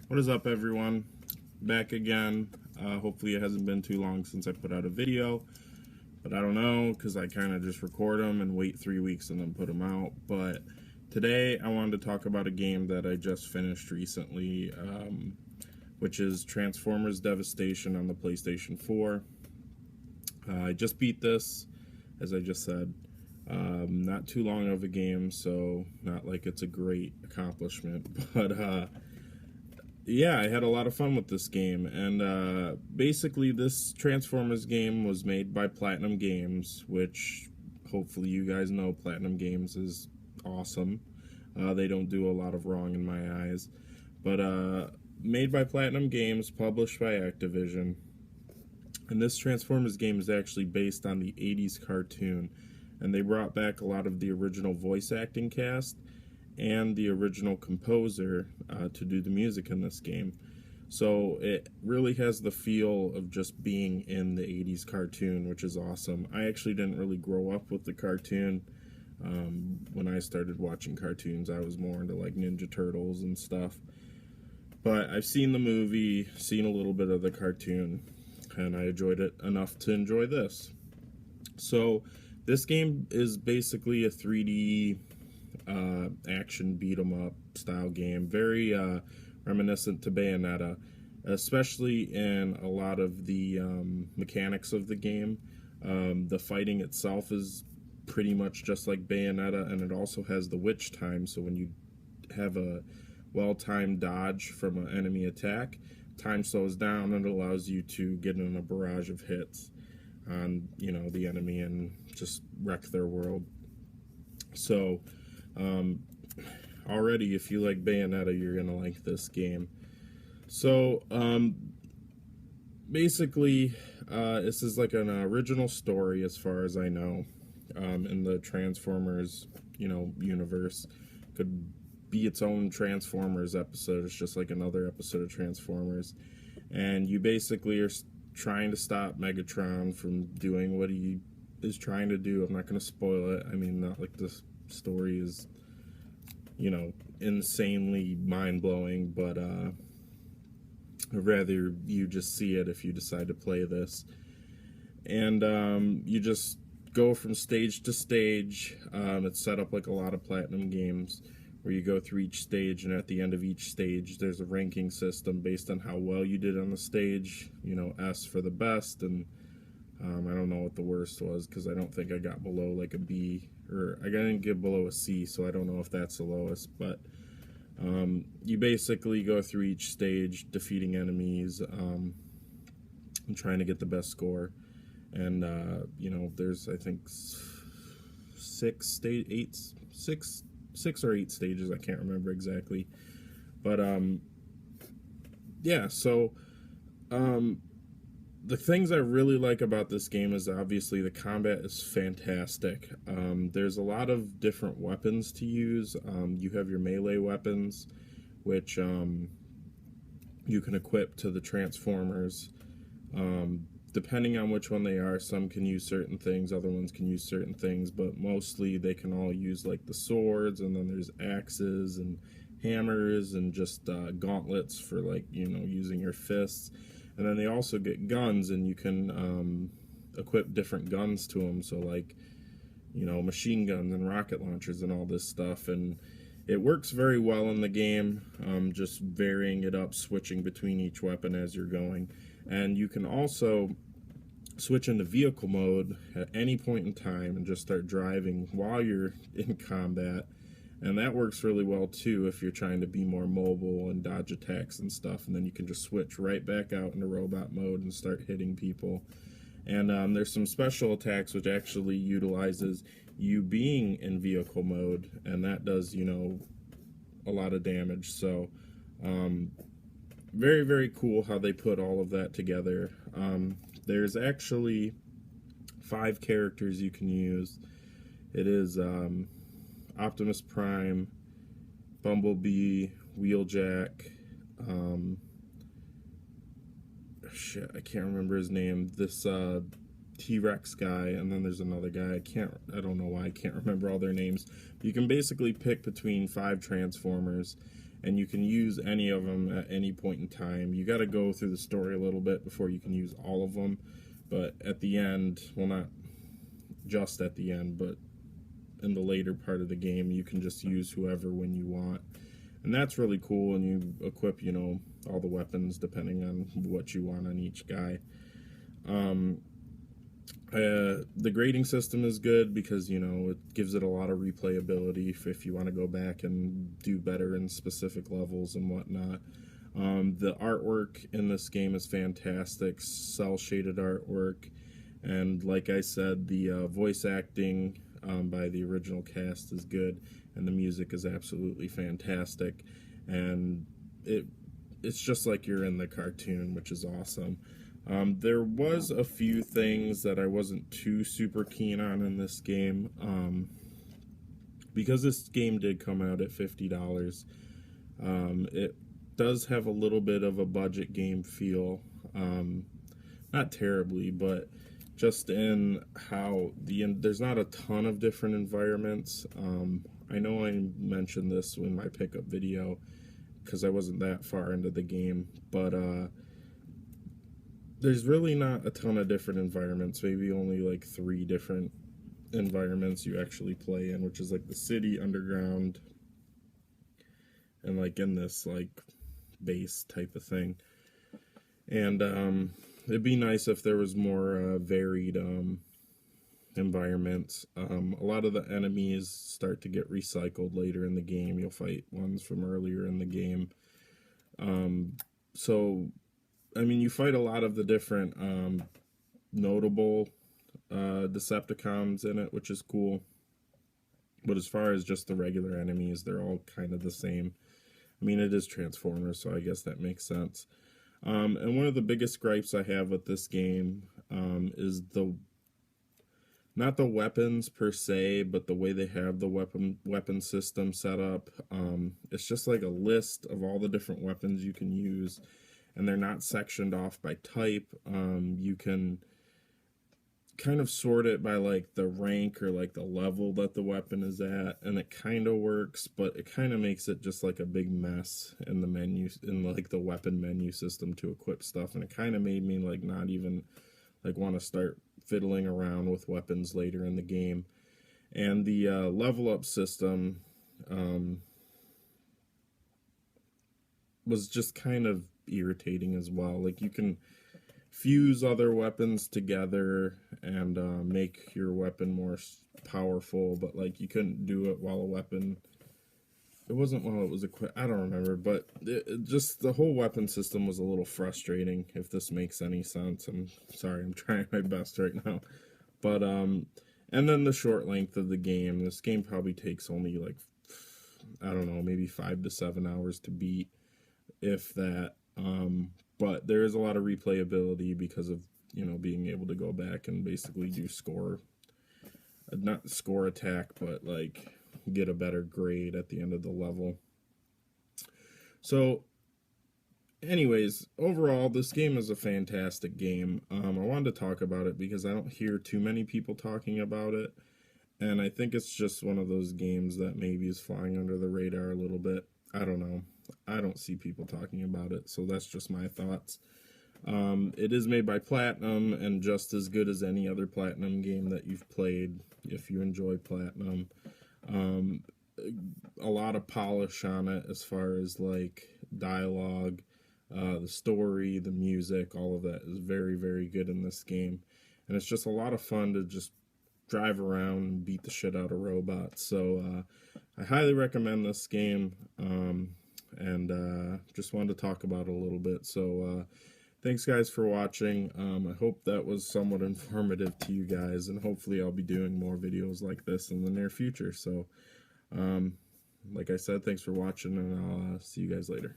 What is up, everyone? Back again. Hopefully it hasn't been too long since I put out a video, but I don't know because I kind of just record them and wait 3 weeks and then put them out. But today I wanted to talk about a game that I just finished recently, which is Transformers Devastation on the PlayStation 4. I just beat this, as I just said. Not too long of a game, so not like it's a great accomplishment, but yeah, I had a lot of fun with this game, and basically this Transformers game was made by Platinum Games, which hopefully you guys know Platinum Games is awesome. They don't do a lot of wrong in my eyes, but made by Platinum Games, published by Activision, and this Transformers game is actually based on the 80s cartoon, and they brought back a lot of the original voice acting cast and the original composer to do the music in this game. So it really has the feel of just being in the 80s cartoon, which is awesome. I actually didn't really grow up with the cartoon. When I started watching cartoons, I was more into like Ninja Turtles and stuff. But I've seen the movie, seen a little bit of the cartoon, and I enjoyed it enough to enjoy this. So this game is basically a 3D action beat 'em up style game, very reminiscent to Bayonetta, especially in a lot of the mechanics of the game. The fighting itself is pretty much just like Bayonetta, and it also has the witch time, so when you have a well-timed dodge from an enemy attack, time slows down and it allows you to get in a barrage of hits on the enemy and just wreck their world. So already, if you like Bayonetta, you're gonna like this game. So basically, this is like an original story as far as I know, in the Transformers universe. Could be its own Transformers episode. It's just like another episode of Transformers, and you basically are trying to stop Megatron from doing what he is trying to do. I'm not going to spoil it. I mean, not like this story is insanely mind-blowing, but I'd rather you just see it if you decide to play this. And you just go from stage to stage. It's set up like a lot of Platinum games, where you go through each stage, and at the end of each stage there's a ranking system based on how well you did on the stage. S for the best, and I don't know what the worst was, because I don't think I got below like a B, or I didn't get below a C, so I don't know if that's the lowest. But you basically go through each stage defeating enemies, and trying to get the best score. And there's, I think, six or eight stages, I can't remember exactly. But yeah, so the things I really like about this game is obviously the combat is fantastic. There's a lot of different weapons to use. You have your melee weapons, which you can equip to the Transformers. Depending on which one they are, some can use certain things, other ones can use certain things, but mostly they can all use like the swords, and then there's axes and hammers and just gauntlets for like using your fists. And then they also get guns, and you can equip different guns to them, so like machine guns and rocket launchers and all this stuff. And it works very well in the game, just varying it up, switching between each weapon as you're going. And you can also switch into vehicle mode at any point in time and just start driving while you're in combat. And that works really well too if you're trying to be more mobile and dodge attacks and stuff. And then you can just switch right back out into robot mode and start hitting people. And there's some special attacks which actually utilizes you being in vehicle mode, and that does a lot of damage. So very, very cool how they put all of that together. There's actually 5 characters you can use. It is Optimus Prime, Bumblebee, Wheeljack, shit, I can't remember his name. This T-Rex guy, and then there's another guy. I don't know why I can't remember all their names. But you can basically pick between 5 Transformers, and you can use any of them at any point in time. You got to go through the story a little bit before you can use all of them, but at the end, well, not just at the end, but in the later part of the game, you can just use whoever when you want, and that's really cool. And you equip, you know, all the weapons depending on what you want on each guy. The grading system is good because, you know, it gives it a lot of replayability if you want to go back and do better in specific levels and whatnot. The artwork in this game is fantastic, cel shaded artwork, and like I said, the voice acting by the original cast is good, and the music is absolutely fantastic, and it's just like you're in the cartoon, which is awesome. There was a few things that I wasn't too super keen on in this game, because this game did come out at $50. It does have a little bit of a budget game feel, not terribly, but just in how there's not a ton of different environments. I know I mentioned this in my pickup video because I wasn't that far into the game, but there's really not a ton of different environments, maybe only like 3 different environments you actually play in, which is like the city, underground, and like in this like base type of thing. And it'd be nice if there was more varied environments. A lot of the enemies start to get recycled later in the game. You'll fight ones from earlier in the game. So I mean, you fight a lot of the different notable Decepticons in it, which is cool. But as far as just the regular enemies, they're all kind of the same. I mean, it is Transformers, so I guess that makes sense. And one of the biggest gripes I have with this game is not the weapons per se, but the way they have the weapon system set up. It's just like a list of all the different weapons you can use, and they're not sectioned off by type. You can kind of sort it by like the rank or like the level that the weapon is at, and it kind of works, but it kind of makes it just like a big mess in the menu, in like the weapon menu system to equip stuff, and it kind of made me like not even like want to start fiddling around with weapons later in the game. And the level up system was just kind of irritating as well. Like, you can fuse other weapons together and make your weapon more powerful, but like you couldn't do it while a weapon, it wasn't while it was equipped, I don't remember, but it just, the whole weapon system was a little frustrating, if this makes any sense. I'm sorry, I'm trying my best right now. But and then the short length of the game. This game probably takes only like, I don't know, maybe 5 to 7 hours to beat, if that. But there is a lot of replayability because of, you know, being able to go back and basically do not score attack, but like get a better grade at the end of the level. So anyways, overall, this game is a fantastic game. I wanted to talk about it because I don't hear too many people talking about it, and I think it's just one of those games that maybe is flying under the radar a little bit. I don't know. I don't see people talking about it, so that's just my thoughts. It is made by Platinum, and just as good as any other Platinum game that you've played, if you enjoy Platinum. A lot of polish on it as far as like dialogue, the story, the music, all of that is very, very good in this game. And it's just a lot of fun to just drive around and beat the shit out of robots. So I highly recommend this game, and just wanted to talk about it a little bit. So thanks guys for watching. I hope that was somewhat informative to you guys, and hopefully I'll be doing more videos like this in the near future. So like I said, thanks for watching, and I'll see you guys later.